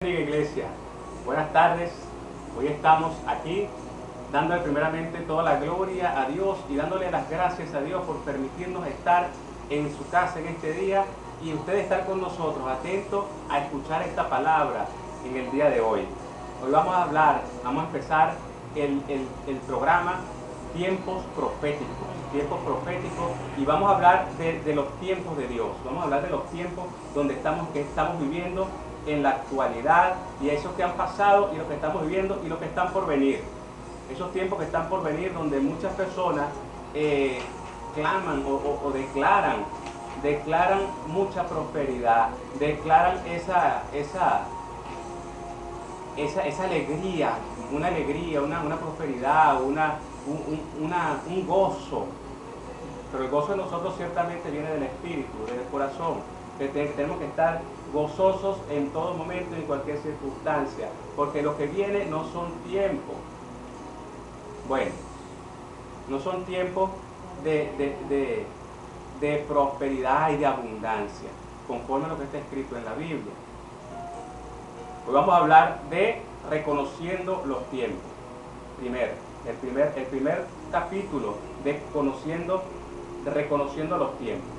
Bendiga, iglesia, buenas tardes. Hoy estamos aquí dándole primeramente toda la gloria a Dios y dándole las gracias a Dios por permitirnos estar en su casa en este día y ustedes estar con nosotros atentos a escuchar esta palabra en el día de hoy. Hoy vamos a empezar el programa tiempos proféticos, y vamos a hablar de los tiempos de Dios. Vamos a hablar de los tiempos que estamos viviendo en la actualidad, y esos que han pasado y los que estamos viviendo y los que están por venir. Esos tiempos que están por venir donde muchas personas claman o declaran mucha prosperidad, declaran esa alegría, una prosperidad, un gozo. Pero el gozo de nosotros ciertamente viene del espíritu, del corazón. Tenemos que estar gozosos en todo momento, en cualquier circunstancia, porque lo que viene no son tiempos. Bueno, no son tiempos de prosperidad y de abundancia, conforme a lo que está escrito en la Biblia. Hoy vamos a hablar de reconociendo los tiempos. El primer capítulo de reconociendo los tiempos.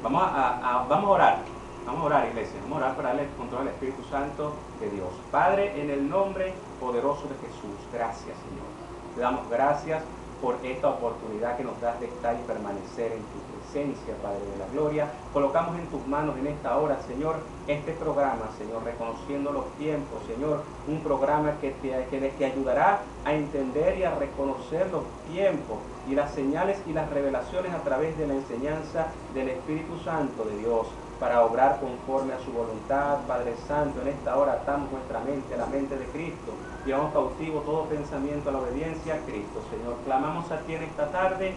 Vamos a orar, iglesia, vamos a orar para darle control al Espíritu Santo de Dios. Padre, en el nombre poderoso de Jesús, gracias, Señor. Te damos gracias por esta oportunidad que nos das de estar y permanecer en tu presencia, Padre de la gloria. Colocamos en tus manos en esta hora, Señor, este programa, Señor, reconociendo los tiempos, Señor, un programa que te ayudará a entender y a reconocer los tiempos y las señales y las revelaciones a través de la enseñanza del Espíritu Santo de Dios, para obrar conforme a su voluntad. Padre Santo, en esta hora atamos nuestra mente a la mente de Cristo, llevamos cautivo todo pensamiento a la obediencia a Cristo. Señor, clamamos a ti en esta tarde.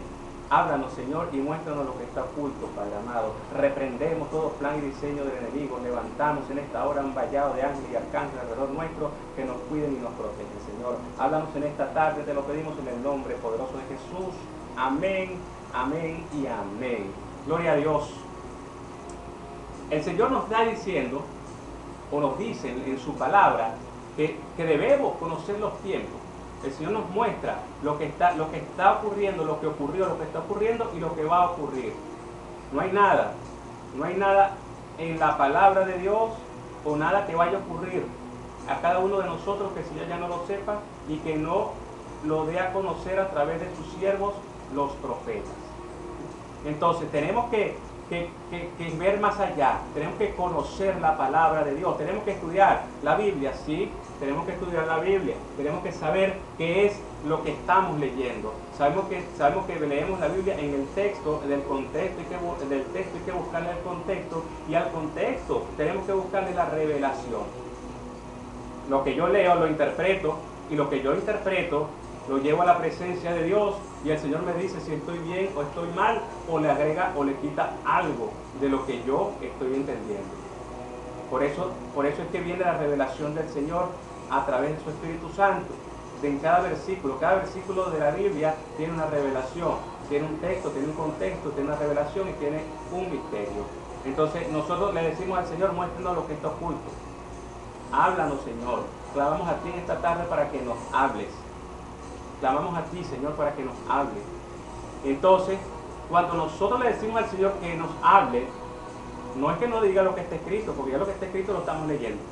Háblanos, Señor, y muéstranos lo que está oculto, Padre amado. Reprendemos todo plan y diseño del enemigo. Levantamos en esta hora un vallado de ángeles y arcángeles alrededor nuestro que nos cuiden y nos protegen, Señor. Háblanos en esta tarde, te lo pedimos en el nombre poderoso de Jesús. Amén, amén y amén. Gloria a Dios. El Señor nos está diciendo, o nos dice en su palabra, que debemos conocer los tiempos. El Señor nos muestra lo que está ocurriendo, lo que ocurrió, lo que está ocurriendo y lo que va a ocurrir. No hay nada en la palabra de Dios o nada que vaya a ocurrir a cada uno de nosotros que el Señor ya no lo sepa y que no lo dé a conocer a través de sus siervos, los profetas. Entonces tenemos que ver más allá, tenemos que conocer la palabra de Dios, tenemos que estudiar la Biblia, sí, tenemos que estudiar la Biblia, tenemos que saber qué es lo que estamos leyendo. Sabemos que leemos la Biblia en el texto, del contexto, del texto hay que buscarle el contexto, y al contexto tenemos que buscarle la revelación. Lo que yo leo lo interpreto, y lo que yo interpreto lo llevo a la presencia de Dios, y el Señor me dice si estoy bien o estoy mal, o le agrega o le quita algo de lo que yo estoy entendiendo. Por eso es que viene la revelación del Señor a través de su Espíritu Santo. En cada versículo de la Biblia tiene una revelación, tiene un texto, tiene un contexto, tiene una revelación y tiene un misterio. Entonces nosotros le decimos al Señor, muéstranos lo que está oculto. Háblanos, Señor. Clamamos a ti en esta tarde para que nos hables. Clamamos a ti, Señor, para que nos hable. Entonces, cuando nosotros le decimos al Señor que nos hable, no es que nos diga lo que está escrito, porque ya lo que está escrito lo estamos leyendo.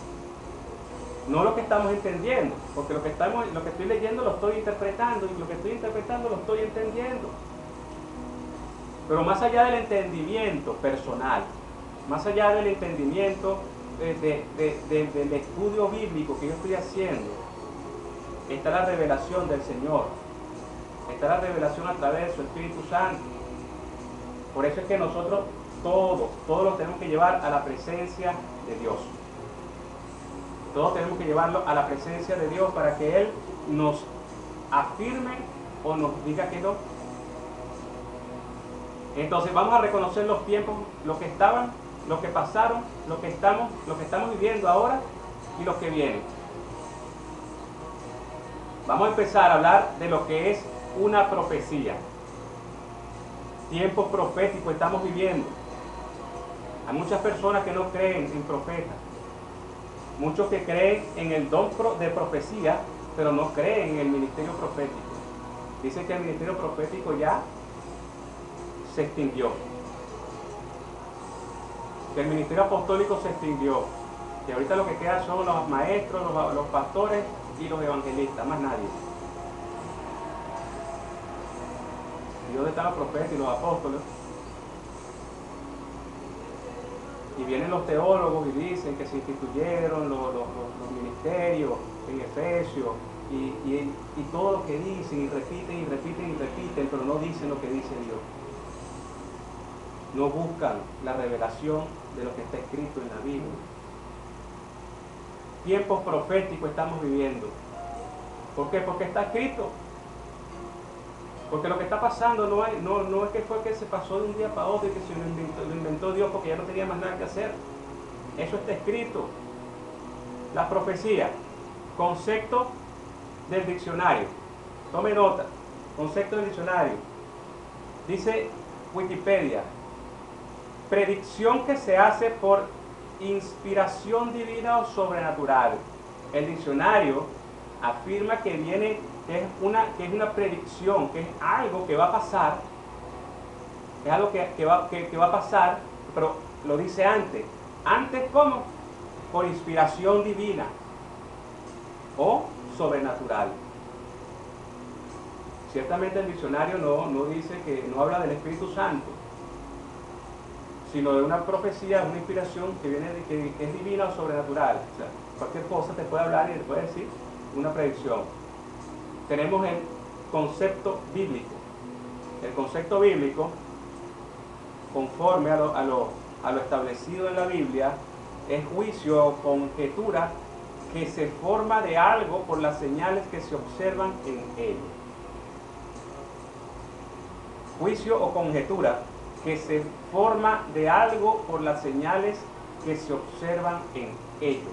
No lo que estamos entendiendo, porque lo que estoy leyendo lo estoy interpretando, y lo que estoy interpretando lo estoy entendiendo. Pero más allá del entendimiento personal, más allá del entendimiento del estudio bíblico que yo estoy haciendo, está la revelación del Señor, está la revelación a través de su Espíritu Santo. Por eso es que nosotros todos lo tenemos que llevar a la presencia de Dios. Todos tenemos que llevarlo a la presencia de Dios para que Él nos afirme o nos diga que no. Entonces vamos a reconocer los tiempos, lo que estaban, lo que pasaron, lo que estamos viviendo ahora y lo que viene. Vamos a empezar a hablar de lo que es una profecía. Tiempos proféticos estamos viviendo. Hay muchas personas que no creen en profetas. Muchos que creen en el don de profecía, pero no creen en el ministerio profético. Dicen que el ministerio profético ya se extinguió. Que el ministerio apostólico se extinguió. Que ahorita lo que queda son los maestros, los pastores y los evangelistas, más nadie. ¿Y dónde están los profetas y los apóstoles? Y vienen los teólogos y dicen que se instituyeron los ministerios en Efesios y todo lo que dicen y repiten y repiten y repiten, pero no dicen lo que dice Dios. No buscan la revelación de lo que está escrito en la Biblia. Tiempos proféticos estamos viviendo. ¿Por qué? Porque está escrito. Porque lo que está pasando no es que fue que se pasó de un día para otro y que se lo inventó Dios porque ya no tenía más nada que hacer. Eso está escrito. La profecía, concepto del diccionario. Tome nota, concepto del diccionario. Dice Wikipedia, predicción que se hace por inspiración divina o sobrenatural. El diccionario afirma que es una predicción, que es algo que va a pasar, es algo que va a pasar, pero lo dice antes. ¿Antes cómo? Por inspiración divina o sobrenatural. Ciertamente el diccionario no dice que no habla del Espíritu Santo, sino de una profecía, una inspiración que es divina o sobrenatural. O sea, cualquier cosa te puede hablar y te puede decir una predicción. Tenemos el concepto bíblico. El concepto bíblico, conforme a lo establecido en la Biblia, es juicio o conjetura que se forma de algo por las señales que se observan en ello. Juicio o conjetura que se forma de algo por las señales que se observan en ello.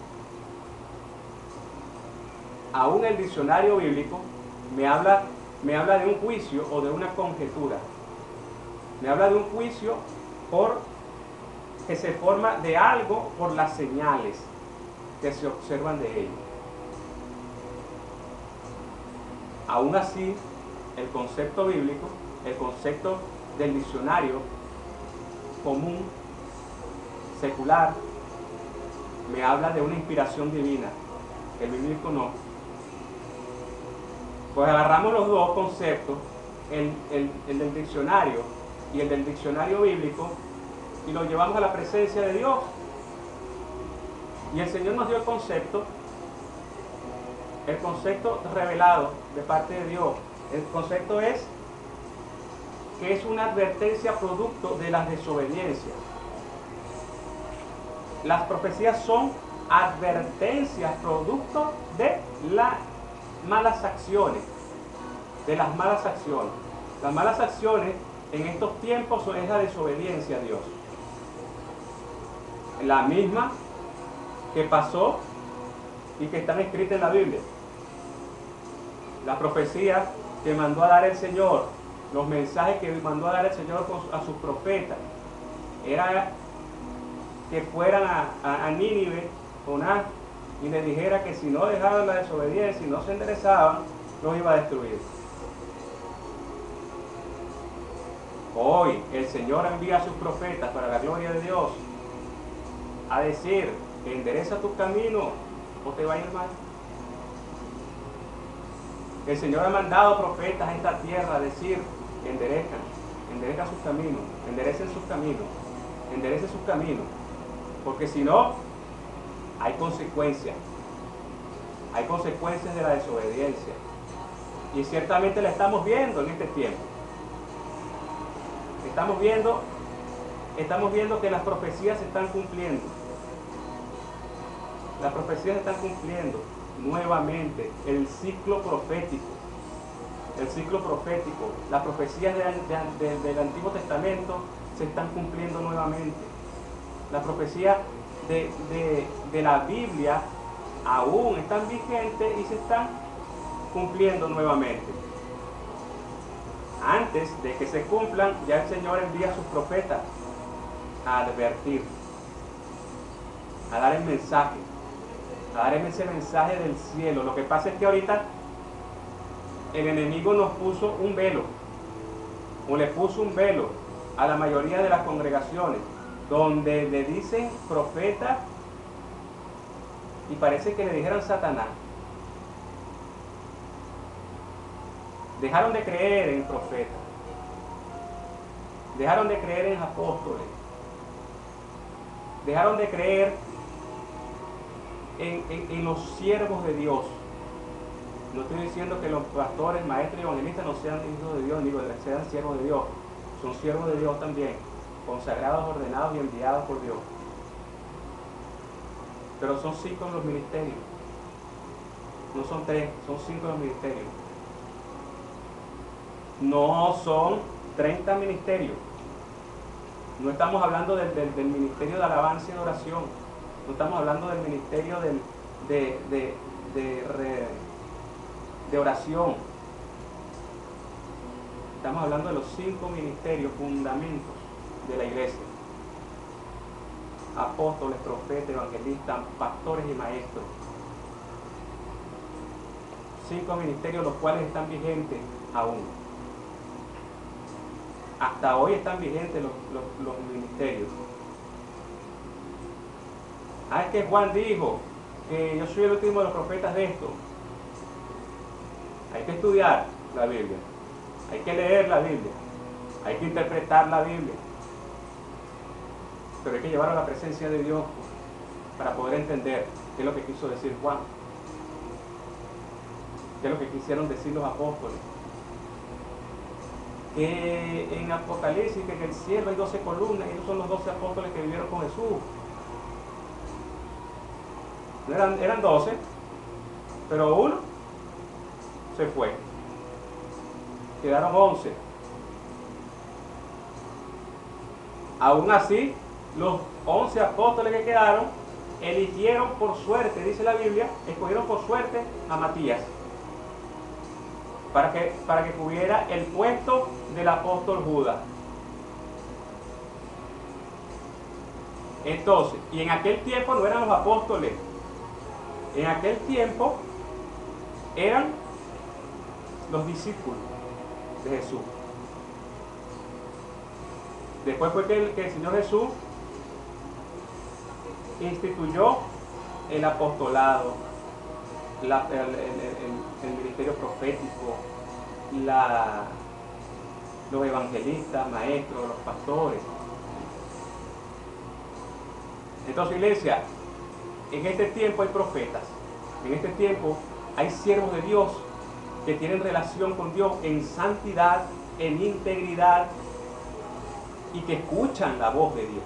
Aún el diccionario bíblico me habla de un juicio o de una conjetura. Me habla de un juicio que se forma de algo por las señales que se observan de ello. Aún así, el concepto bíblico, el concepto del diccionario común, secular, me habla de una inspiración divina. El bíblico no. Pues agarramos los dos conceptos, el del diccionario y el del diccionario bíblico, y lo llevamos a la presencia de Dios. Y el Señor nos dio el concepto revelado de parte de Dios. El concepto es que es una advertencia producto de las desobediencias. Las profecías son advertencias producto de las malas acciones. De las malas acciones. Las malas acciones en estos tiempos es la desobediencia a Dios. La misma que pasó y que están escritas en la Biblia. La profecía que mandó a dar el Señor, los mensajes que mandó a dar el Señor a sus profetas, era que fueran a Nínive, Jonás, y le dijera que si no dejaban la desobediencia y no se enderezaban, los iba a destruir. Hoy el Señor envía a sus profetas para la gloria de Dios a decir, endereza tu camino o te va a ir mal. El Señor ha mandado profetas a esta tierra a decir, enderezcan sus caminos, enderecen sus caminos, porque si no, hay consecuencias de la desobediencia, y ciertamente la estamos viendo en este tiempo. Estamos viendo que las profecías se están cumpliendo. Las profecías están cumpliendo nuevamente el ciclo profético. Las profecías del Antiguo Testamento se están cumpliendo nuevamente. Las profecías de la Biblia aún están vigentes y se están cumpliendo nuevamente. Antes de que se cumplan, ya el Señor envía a sus profetas a advertir, a dar el mensaje. a dar ese mensaje del cielo. Lo que pasa es que ahorita el enemigo nos puso un velo, o le puso un velo a la mayoría de las congregaciones, donde le dicen profeta y parece que le dijeran Satanás. Dejaron de creer en profetas, dejaron de creer en apóstoles, dejaron de creer en los siervos de Dios. No estoy diciendo que los pastores, maestros y evangelistas no sean hijos de Dios, ni sean siervos de Dios. Son siervos de Dios también, consagrados, ordenados y enviados por Dios. Pero son 5 los ministerios. No son 3, son 5 los ministerios. No son 30 ministerios. No estamos hablando del ministerio de alabanza y de oración. No estamos hablando del ministerio de oración. Estamos hablando de los 5 ministerios, fundamentos de la iglesia: apóstoles, profetas, evangelistas, pastores y maestros. 5 ministerios los cuales están vigentes aún. Hasta hoy están vigentes los ministerios. Es que Juan dijo que yo soy el último de los profetas de esto. Hay que estudiar la Biblia, hay que leer la Biblia, hay que interpretar la Biblia, pero hay que llevarlo a la presencia de Dios para poder entender qué es lo que quiso decir Juan, qué es lo que quisieron decir los apóstoles. Que en Apocalipsis, que en el cielo hay 12 columnas, y esos son los 12 apóstoles que vivieron con Jesús. Eran 12, pero uno se fue. Quedaron 11. Aún así, los 11 apóstoles que quedaron eligieron por suerte, dice la Biblia, escogieron por suerte a Matías para que cubriera el puesto del apóstol Judas. Entonces, y en aquel tiempo no eran los apóstoles, en aquel tiempo eran los discípulos de Jesús. Después fue que el Señor Jesús instituyó el apostolado, el ministerio profético, los evangelistas, maestros, los pastores. Entonces, iglesia, en este tiempo hay profetas, en este tiempo hay siervos de Dios que tienen relación con Dios en santidad, en integridad, y que escuchan la voz de Dios.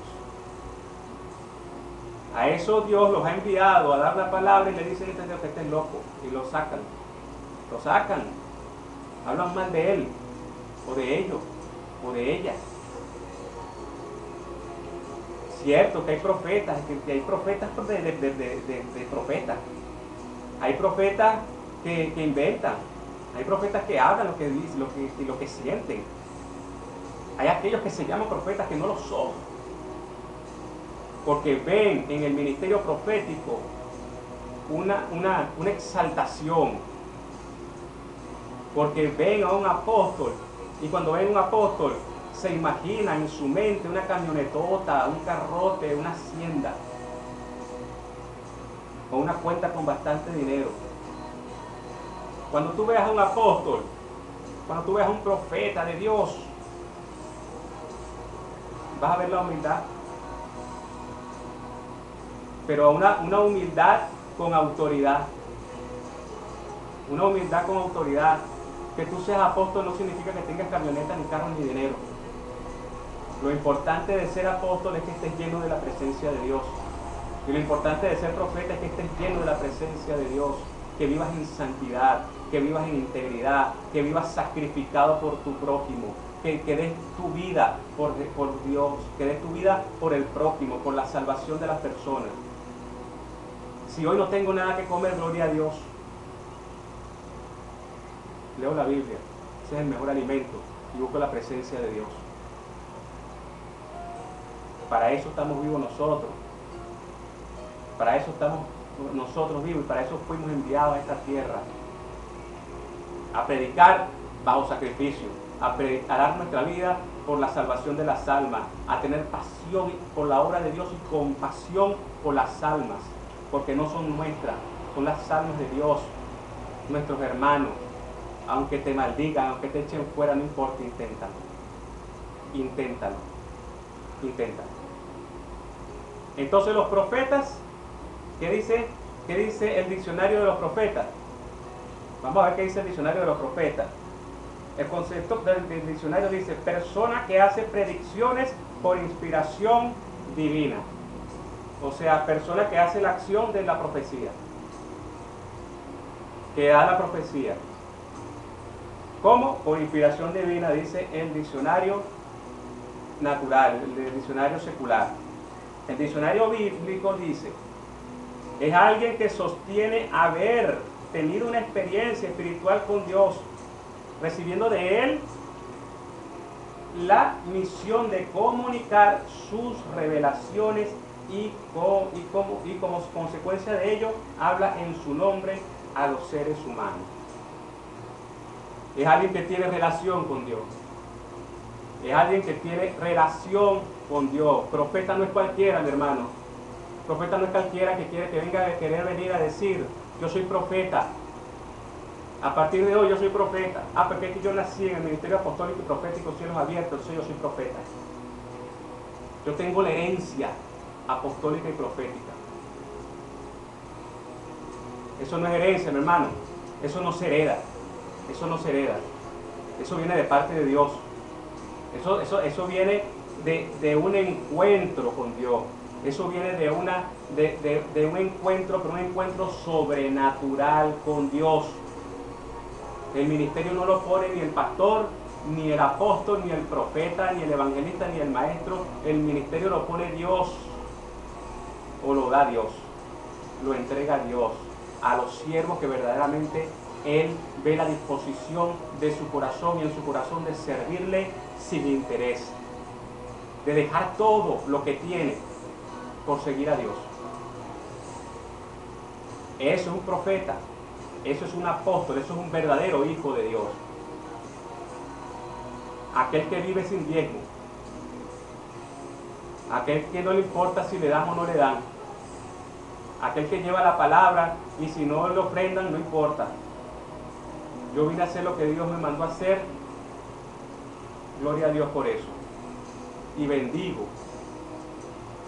A eso Dios los ha enviado a dar la palabra y le dicen que estén locos, y lo sacan, hablan mal de él, o de ellos, o de ellas. Cierto que hay profetas, que hay profetas de profetas, hay profetas que inventan, hay profetas que hablan lo que dicen, lo que sienten. Hay aquellos que se llaman profetas que no lo son, porque ven en el ministerio profético una exaltación, porque ven a un apóstol, y cuando ven a un apóstol se imaginan en su mente una camionetota, un carrote, una hacienda, o una cuenta con bastante dinero. Cuando tú veas a un apóstol, cuando tú veas a un profeta de Dios, vas a ver la humildad, pero una humildad con autoridad. Una humildad con autoridad. Que tú seas apóstol no significa que tengas camioneta, ni carro, ni dinero. Lo importante de ser apóstol es que estés lleno de la presencia de Dios. Y lo importante de ser profeta es que estés lleno de la presencia de Dios. Que vivas en santidad, que vivas en integridad, que vivas sacrificado por tu prójimo. Que des tu vida por Dios, que des tu vida por el prójimo, por la salvación de las personas. Si hoy no tengo nada que comer, gloria a Dios. Leo la Biblia, ese es el mejor alimento, y busco la presencia de Dios. Para eso estamos vivos nosotros. Para eso estamos nosotros vivos, y para eso fuimos enviados a esta tierra, a predicar bajo sacrificio, a dar nuestra vida por la salvación de las almas, a tener pasión por la obra de Dios y compasión por las almas, porque no son nuestras, son las almas de Dios, nuestros hermanos. Aunque te maldigan, aunque te echen fuera, no importa, inténtalo. Inténtalo. Inténtalo. Entonces los profetas, ¿qué dice el diccionario de los profetas? Vamos a ver qué dice el diccionario de los profetas. El concepto del diccionario dice: persona que hace predicciones por inspiración divina. O sea, persona que hace la acción de la profecía, que da la profecía. ¿Cómo? Por inspiración divina, dice el diccionario natural, el diccionario secular. El diccionario bíblico dice: es alguien que sostiene haber tenido una experiencia espiritual con Dios, recibiendo de Él la misión de comunicar sus revelaciones y como consecuencia de ello habla en su nombre a los seres humanos. Es alguien que tiene relación con Dios. Es alguien que tiene relación con Dios. Profeta no es cualquiera, mi hermano. Profeta no es cualquiera que venga a querer venir a decir: yo soy profeta. A partir de hoy yo soy profeta. Porque es que yo nací en el ministerio apostólico y profético, cielos abiertos, entonces yo soy profeta. Yo tengo la herencia apostólica y profética. Eso no es herencia, mi hermano. Eso no se hereda. Eso no se hereda. Eso viene de parte de Dios. Eso viene de un encuentro con Dios. Eso viene de un encuentro, pero un encuentro sobrenatural con Dios. El ministerio no lo pone ni el pastor, ni el apóstol, ni el profeta, ni el evangelista, ni el maestro. El ministerio lo pone Dios, o lo da Dios, lo entrega Dios a los siervos que verdaderamente Él ve la disposición de su corazón, y en su corazón de servirle sin interés, de dejar todo lo que tiene por seguir a Dios. Eso es un profeta, eso es un apóstol, eso es un verdadero hijo de Dios. Aquel que vive sin diezmo, aquel que no le importa si le dan o no le dan, aquel que lleva la palabra y si no le ofrendan no importa. Yo vine a hacer lo que Dios me mandó a hacer. Gloria a Dios por eso. Y bendigo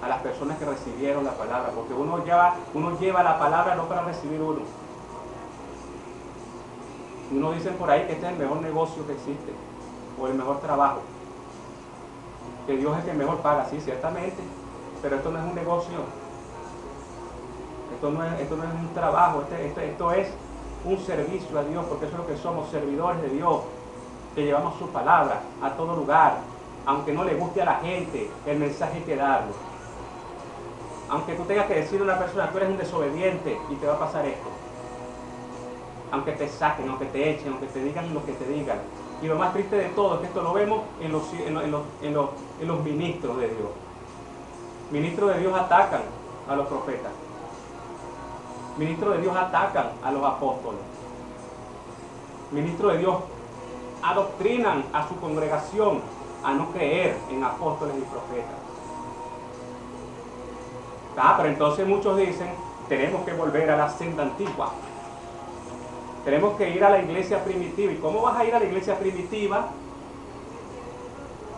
a las personas que recibieron la palabra, porque uno lleva la palabra no para recibir uno. Uno dicen por ahí que este es el mejor negocio que existe, o el mejor trabajo, que Dios es el que mejor paga. Sí, ciertamente, pero esto no es un negocio, esto no es un trabajo, esto es un servicio a Dios, porque eso es lo que somos, servidores de Dios, que llevamos su palabra a todo lugar. Aunque no le guste a la gente, el mensaje hay que darlo. Aunque tú tengas que decirle a una persona: tú eres un desobediente y te va a pasar esto. Aunque te saquen, aunque te echen, aunque te digan lo que te digan. Y lo más triste de todo es que esto lo vemos en los ministros de Dios. Ministros de Dios atacan a los profetas. Ministros de Dios atacan a los apóstoles. Ministros de Dios adoctrinan a su congregación a no creer en apóstoles y profetas. Pero entonces muchos dicen: tenemos que volver a la senda antigua. Tenemos que ir a la iglesia primitiva. ¿Y cómo vas a ir a la iglesia primitiva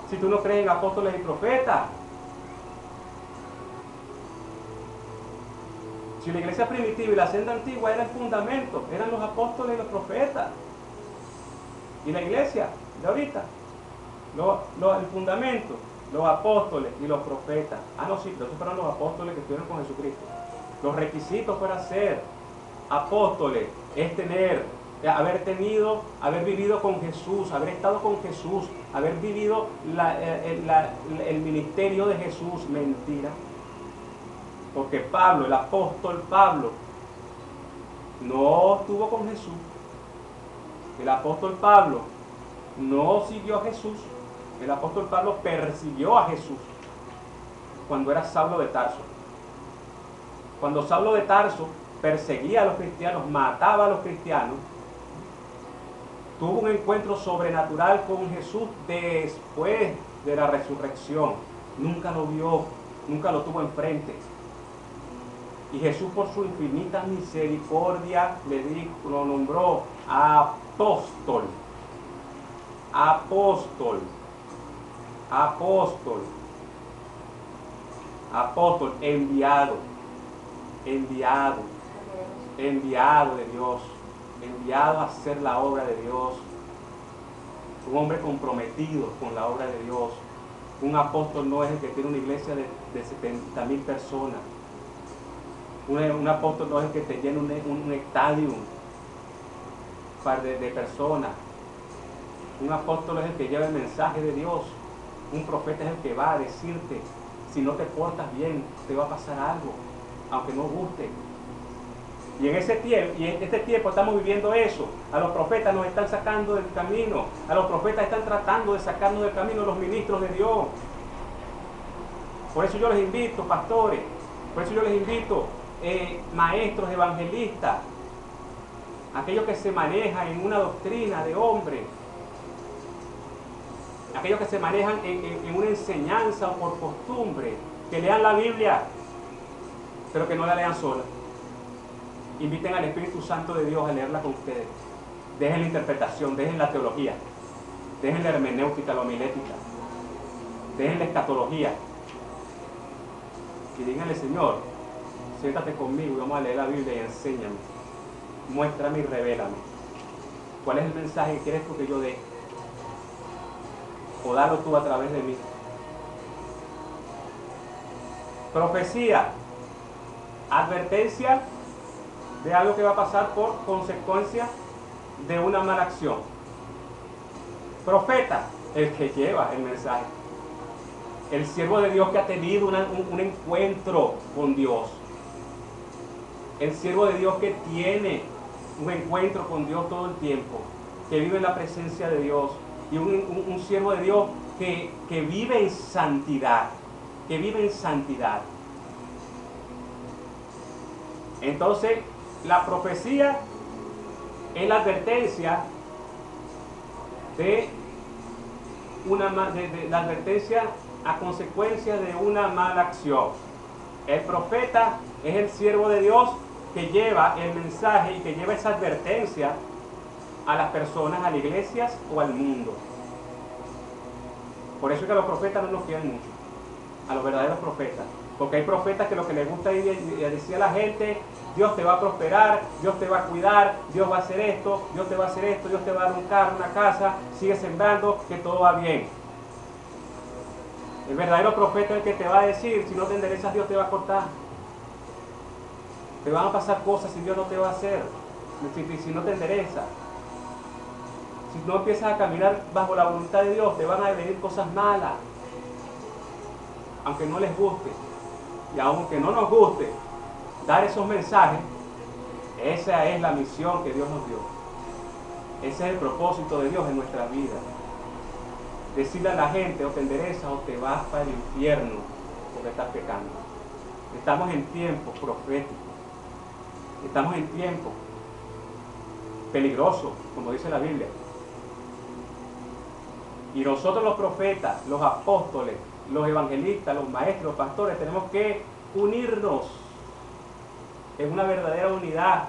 si tú no crees en apóstoles y profetas? Si la iglesia primitiva y la senda antigua era el fundamento, eran los apóstoles y los profetas. Y la iglesia de ahorita, el fundamento, los apóstoles y los profetas. Sí, esos fueron los apóstoles que estuvieron con Jesucristo. Los requisitos para ser apóstoles es haber vivido con Jesús, haber estado con Jesús, haber vivido el ministerio de Jesús. Mentira. Porque Pablo, el apóstol Pablo, no estuvo con Jesús. El apóstol Pablo no siguió a Jesús. El apóstol Pablo persiguió a Jesús cuando era Saulo de Tarso. Cuando Saulo de Tarso perseguía a los cristianos, mataba a los cristianos, tuvo un encuentro sobrenatural con Jesús después de la resurrección. Nunca lo vio, nunca lo tuvo enfrente. Y Jesús, por su infinita misericordia, lo nombró apóstol. Apóstol. Apóstol. Apóstol, enviado. Enviado. Enviado de Dios. Enviado a hacer la obra de Dios. Un hombre comprometido con la obra de Dios. Un apóstol no es el que tiene una iglesia de 70,000 personas. Un apóstol no es el que te llena un estadio de personas. Un apóstol es el que lleva el mensaje de Dios. Un profeta es el que va a decirte, si no te portas bien, te va a pasar algo, aunque no guste. Y en este tiempo estamos viviendo eso. A los profetas nos están sacando del camino. A los profetas están tratando de sacarnos del camino los ministros de Dios. Por eso yo les invito, pastores, por eso yo les invito, maestros, evangelistas, aquellos que se manejan en una doctrina de hombre, aquellos que se manejan en una enseñanza o por costumbre, que lean la Biblia, pero que no la lean sola. Inviten al Espíritu Santo de Dios a leerla con ustedes. Dejen la interpretación, dejen la teología, dejen la hermenéutica, la homilética, dejen la escatología. Y díganle, Señor, siéntate conmigo y vamos a leer la Biblia y enséñame. Muéstrame y revélame. ¿Cuál es el mensaje que quieres tú que yo dé? O dalo tú a través de mí. Profecía. Advertencia de algo que va a pasar por consecuencia de una mala acción. Profeta, el que lleva el mensaje. El siervo de Dios que ha tenido un encuentro con Dios. El siervo de Dios que tiene un encuentro con Dios todo el tiempo. Que vive en la presencia de Dios. Y un siervo de Dios que vive en santidad. Que vive en santidad. Entonces, la profecía es la advertencia de la advertencia a consecuencia de una mala acción. El profeta es el siervo de Dios que lleva el mensaje y que lleva esa advertencia a las personas, a las iglesias o al mundo. Por eso es que a los profetas no nos quieren mucho, a los verdaderos profetas. Porque hay profetas que lo que les gusta es decir a la gente, Dios te va a prosperar, Dios te va a cuidar, Dios va a hacer esto, Dios te va a hacer esto, Dios te va a dar un carro, una casa, sigue sembrando, que todo va bien. El verdadero profeta es el que te va a decir, si no te enderezas, Dios te va a cortar. Te van a pasar cosas si Dios no te va a hacer, si no te enderezas. Si no empiezas a caminar bajo la voluntad de Dios, te van a venir cosas malas. Aunque no les guste. Y aunque no nos guste dar esos mensajes, esa es la misión que Dios nos dio. Ese es el propósito de Dios en nuestra vida. Decirle a la gente, o te enderezas o te vas para el infierno porque estás pecando. Estamos en tiempos proféticos. Estamos en tiempos peligrosos, como dice la Biblia. Y nosotros los profetas, los apóstoles, los evangelistas, los maestros, los pastores, tenemos que unirnos en una verdadera unidad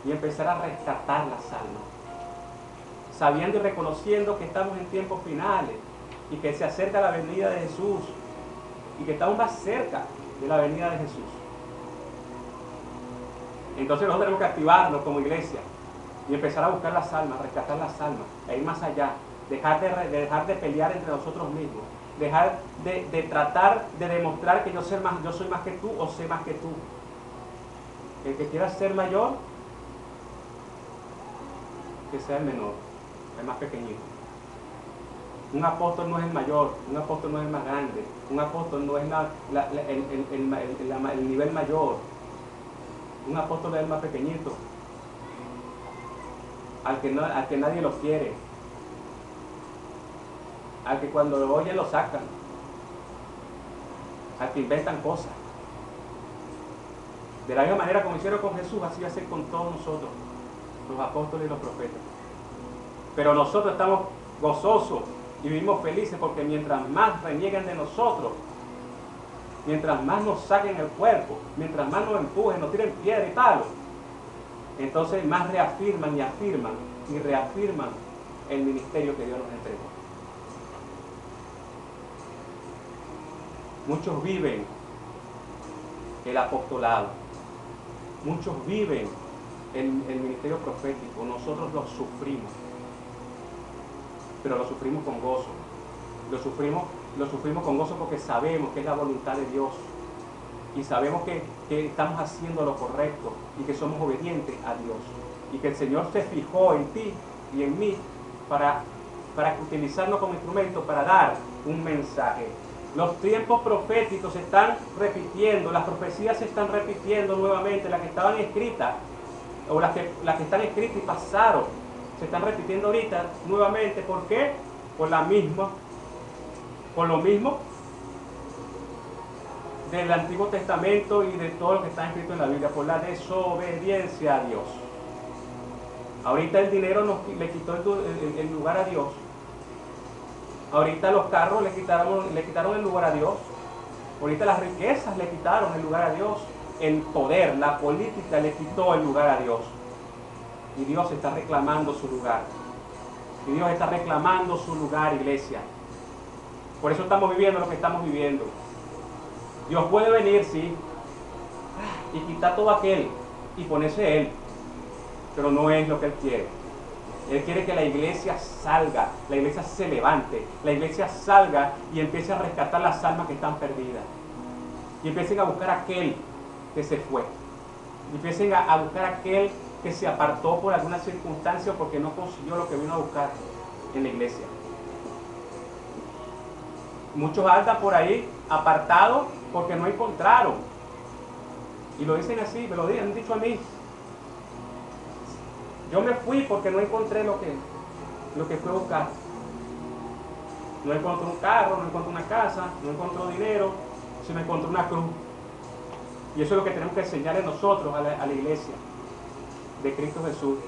y empezar a rescatar las almas, sabiendo y reconociendo que estamos en tiempos finales y que se acerca la venida de Jesús y que estamos más cerca de la venida de Jesús. Entonces nosotros tenemos que activarnos como iglesia y empezar a buscar las almas, rescatar las almas, e ir más allá, dejar de pelear entre nosotros mismos, dejar de tratar de demostrar que yo soy más que tú o sé más que tú. El que quiera ser mayor, que sea el menor, el más pequeñito. Un apóstol no es el mayor, un apóstol no es el más grande, un apóstol no es el nivel mayor, un apóstol es el más pequeñito, al que nadie lo quiere, al que cuando lo oyen lo sacan, al que inventan cosas. De la misma manera como hicieron con Jesús, así va a ser con todos nosotros, los apóstoles y los profetas. Pero nosotros estamos gozosos y vivimos felices porque mientras más reniegan de nosotros, mientras más nos saquen el cuerpo, mientras más nos empujen, nos tiren piedra y palo, entonces más reafirman y afirman y reafirman el ministerio que Dios nos entregó. Muchos viven el apostolado, muchos viven el ministerio profético, nosotros lo sufrimos, pero lo sufrimos con gozo, lo sufrimos con gozo porque sabemos que es la voluntad de Dios y sabemos que estamos haciendo lo correcto y que somos obedientes a Dios y que el Señor se fijó en ti y en mí para utilizarnos como instrumento para dar un mensaje. Los tiempos proféticos se están repitiendo, las profecías se están repitiendo nuevamente, las que estaban escritas o las que están escritas y pasaron, se están repitiendo ahorita nuevamente. ¿Por qué? Por lo mismo del Antiguo Testamento y de todo lo que está escrito en la Biblia, por la desobediencia a Dios. Ahorita el dinero le quitó el lugar a Dios. Ahorita los carros le quitaron el lugar a Dios. Ahorita las riquezas le quitaron el lugar a Dios. El poder, la política le quitó el lugar a Dios. Y Dios está reclamando su lugar. Y Dios está reclamando su lugar, iglesia. Por eso estamos viviendo lo que estamos viviendo. Dios puede venir, sí, y quitar todo aquel y ponerse Él. Pero no es lo que Él quiere. Él quiere que la iglesia salga, la iglesia se levante, la iglesia salga y empiece a rescatar las almas que están perdidas. Y empiecen a buscar a aquel que se fue. Y empiecen a buscar a aquel que se apartó por alguna circunstancia o porque no consiguió lo que vino a buscar en la iglesia. Muchos andan por ahí apartados porque no encontraron. Y lo dicen así, me lo han dicho a mí. Yo me fui porque no encontré lo que fue a buscar. No encontré un carro, no encontré una casa, no encontré dinero, sino encontré una cruz. Y eso es lo que tenemos que enseñarle nosotros a la iglesia de Cristo Jesús.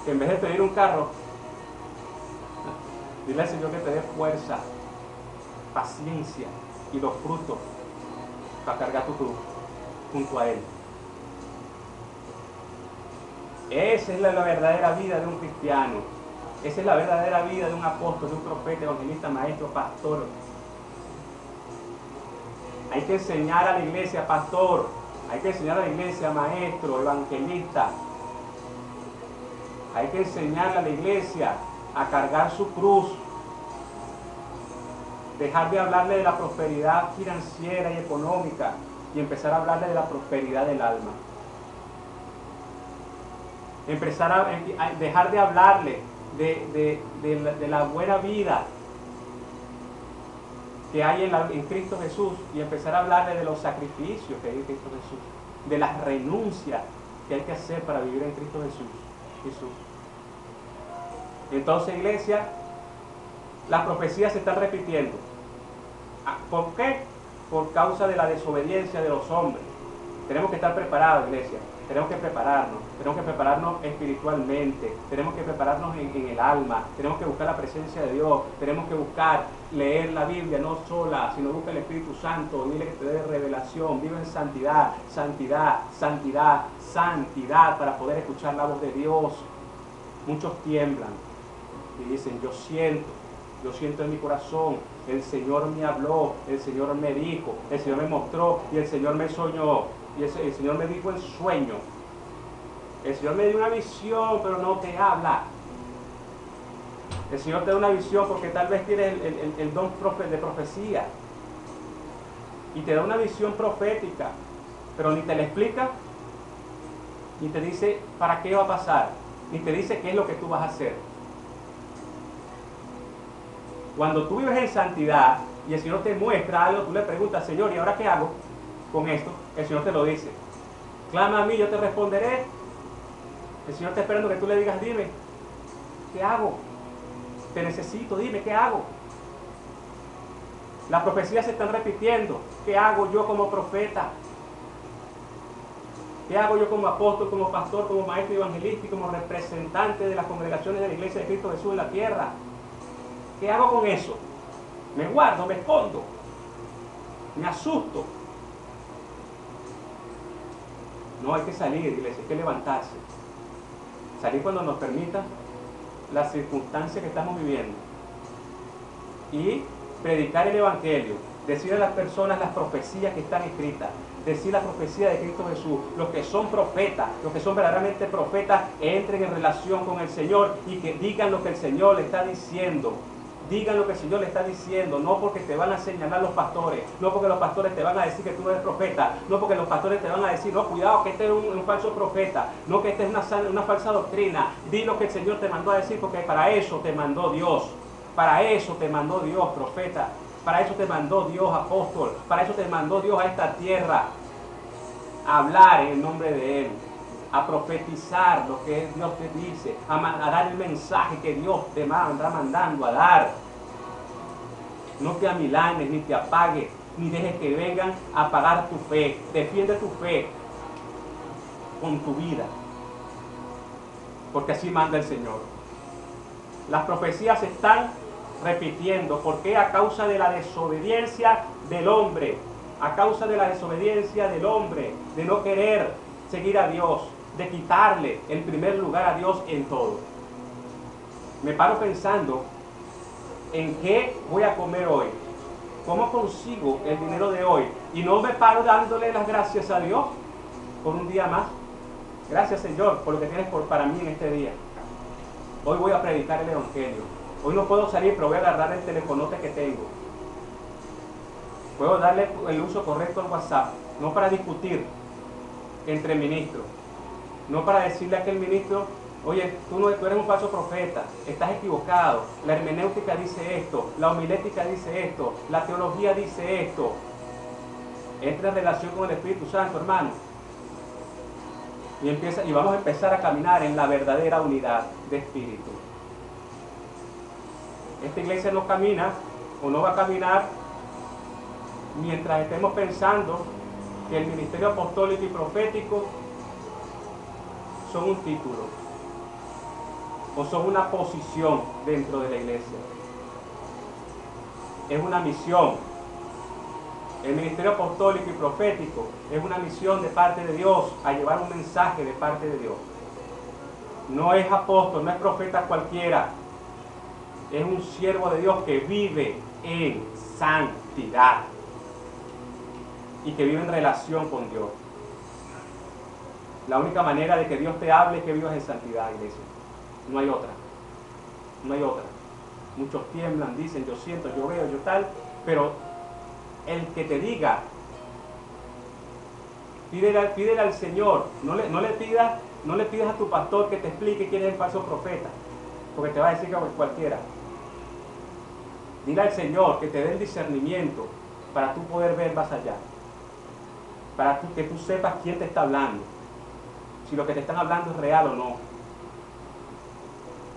Que en vez de pedir un carro, dile al Señor que te dé fuerza, paciencia y los frutos para cargar tu cruz junto a Él. Esa es la verdadera vida de un cristiano. Esa es la verdadera vida de un apóstol, de un profeta, evangelista, maestro, pastor. Hay que enseñar a la iglesia, pastor. Hay que enseñar a la iglesia, maestro, evangelista. Hay que enseñarle a la iglesia a cargar su cruz. Dejar de hablarle de la prosperidad financiera y económica y empezar a hablarle de la prosperidad del alma. Empezar a dejar de hablarle de la buena vida que hay en Cristo Jesús y empezar a hablarle de los sacrificios que hay en Cristo Jesús, de las renuncias que hay que hacer para vivir en Cristo Jesús. Entonces, iglesia, las profecías se están repitiendo. ¿Por qué? Por causa de la desobediencia de los hombres. Tenemos que estar preparados, iglesia. Tenemos que prepararnos espiritualmente, tenemos que prepararnos en el alma, tenemos que buscar la presencia de Dios, tenemos que buscar leer la Biblia, no sola, sino busca el Espíritu Santo, dile que te dé revelación, vive en santidad, santidad, santidad, santidad, para poder escuchar la voz de Dios. Muchos tiemblan y dicen, yo siento en mi corazón, el Señor me habló, el Señor me dijo, el Señor me mostró y el Señor me soñó. Y el Señor me dijo en sueño. El Señor me dio una visión, pero no te habla. El Señor te da una visión porque tal vez tienes el don de profecía. Y te da una visión profética, pero ni te la explica, ni te dice para qué va a pasar, ni te dice qué es lo que tú vas a hacer. Cuando tú vives en santidad y el Señor te muestra algo, tú le preguntas, Señor, ¿y ahora qué hago con esto? El Señor te lo dice. Clama a mí, yo te responderé. El Señor está esperando que tú le digas, dime, ¿qué hago? Te necesito, dime, ¿qué hago? Las profecías se están repitiendo. ¿Qué hago yo como profeta? ¿Qué hago yo como apóstol, como pastor, como maestro evangelista y como representante de las congregaciones de la Iglesia de Cristo Jesús en la tierra? ¿Qué hago con eso? ¿Me guardo, me escondo, me asusto? No, hay que salir, iglesia, hay que levantarse. Salir cuando nos permita las circunstancias que estamos viviendo. Y predicar el Evangelio, decir a las personas las profecías que están escritas, decir la profecía de Cristo Jesús. Los que son profetas, los que son verdaderamente profetas, entren en relación con el Señor y que digan lo que el Señor le está diciendo. Digan lo que el Señor le está diciendo, no porque te van a señalar los pastores, no porque los pastores te van a decir que tú no eres profeta, no porque los pastores te van a decir, no, cuidado que este es un falso profeta, no que este es una falsa doctrina. Di lo que el Señor te mandó a decir, porque para eso te mandó Dios, para eso te mandó Dios, profeta, para eso te mandó Dios, apóstol, para eso te mandó Dios a esta tierra, a hablar en el nombre de Él, a profetizar lo que Dios te dice, a dar el mensaje que Dios te anda mandando a dar. No te amilanes, ni te apagues, ni dejes que vengan a apagar tu fe. Defiende tu fe con tu vida, porque así manda el Señor. Las profecías se están repitiendo. ¿Por qué? A causa de la desobediencia del hombre. A causa de la desobediencia del hombre, de no querer seguir a Dios, de quitarle el primer lugar a Dios en todo. Me paro pensando en qué voy a comer hoy, cómo consigo el dinero de hoy, y no me paro dándole las gracias a Dios por un día más. Gracias, Señor, por lo que tienes para mí en este día. Hoy voy a predicar el Evangelio. Hoy no puedo salir, pero voy a agarrar el telefonote que tengo. Puedo darle el uso correcto al WhatsApp, no para discutir entre ministros, no para decirle a aquel ministro, oye, tú eres un falso profeta, estás equivocado, la hermenéutica dice esto, la homilética dice esto, la teología dice esto. Entra en relación con el Espíritu Santo, hermano, y vamos a empezar a caminar en la verdadera unidad de espíritu. Esta iglesia no camina o no va a caminar mientras estemos pensando que el ministerio apostólico y profético son un título o son una posición dentro de la iglesia. Es una misión. El ministerio apostólico y profético es una misión de parte de Dios, a llevar un mensaje de parte de Dios. No es apóstol, no es profeta cualquiera. Es un siervo de Dios que vive en santidad y que vive en relación con Dios. La única manera de que Dios te hable es que vivas en santidad, iglesia. No hay otra. No hay otra. Muchos tiemblan, dicen, yo siento, yo veo, yo tal, pero el que te diga, pídele al Señor, no le pidas a tu pastor que te explique quién es el falso profeta, porque te va a decir que cualquiera. Dile al Señor que te dé el discernimiento para tú poder ver más allá, para que tú sepas quién te está hablando, si lo que te están hablando es real o no.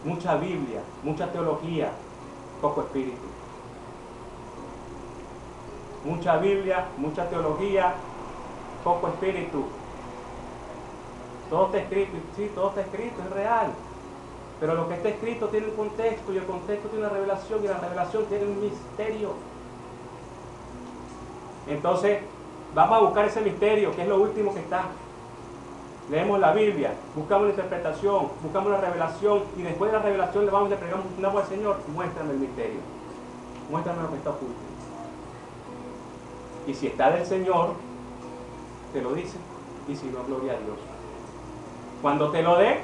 Mucha Biblia, mucha teología, poco espíritu. Mucha Biblia, mucha teología, poco espíritu. Todo está escrito, sí, todo está escrito, es real. Pero lo que está escrito tiene un contexto, y el contexto tiene una revelación, y la revelación tiene un misterio. Entonces, vamos a buscar ese misterio, que es lo último que está. Leemos la Biblia, buscamos la interpretación, buscamos la revelación, y después de la revelación le preguntamos al Señor, muéstrame el misterio, muéstrame lo que está oculto. Y si está del Señor, te lo dice, y si no, gloria a Dios. Cuando te lo dé,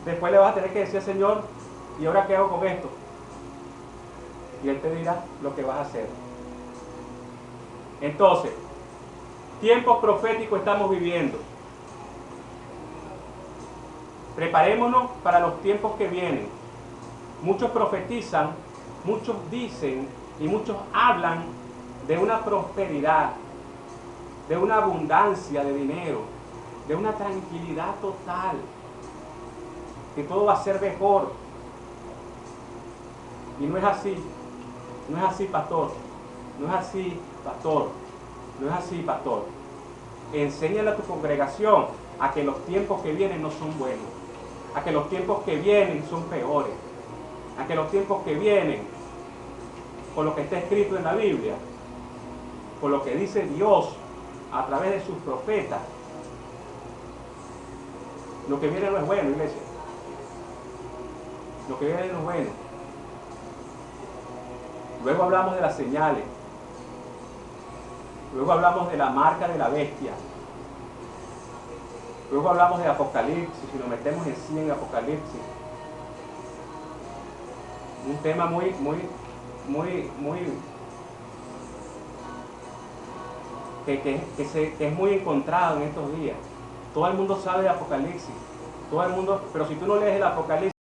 después le vas a tener que decir al Señor, ¿y ahora qué hago con esto? Y Él te dirá lo que vas a hacer. Entonces, tiempos proféticos estamos viviendo. Preparémonos para los tiempos que vienen. Muchos profetizan, muchos dicen y muchos hablan de una prosperidad, de una abundancia de dinero, de una tranquilidad total, que todo va a ser mejor. Y no es así, no es así, pastor, no es así, pastor, no es así, pastor. enséñale a tu congregación a que los tiempos que vienen no son buenos, a que los tiempos que vienen son peores, a que los tiempos que vienen, por lo que está escrito en la Biblia, por lo que dice Dios a través de sus profetas, lo que viene no es bueno, iglesia. Lo que viene no es bueno. Luego hablamos de las señales. Luego hablamos de la marca de la bestia. Luego hablamos de Apocalipsis, si nos metemos en sí en Apocalipsis. Un tema muy que es muy encontrado en estos días. Todo el mundo sabe de Apocalipsis. Todo el mundo, pero si tú no lees el Apocalipsis,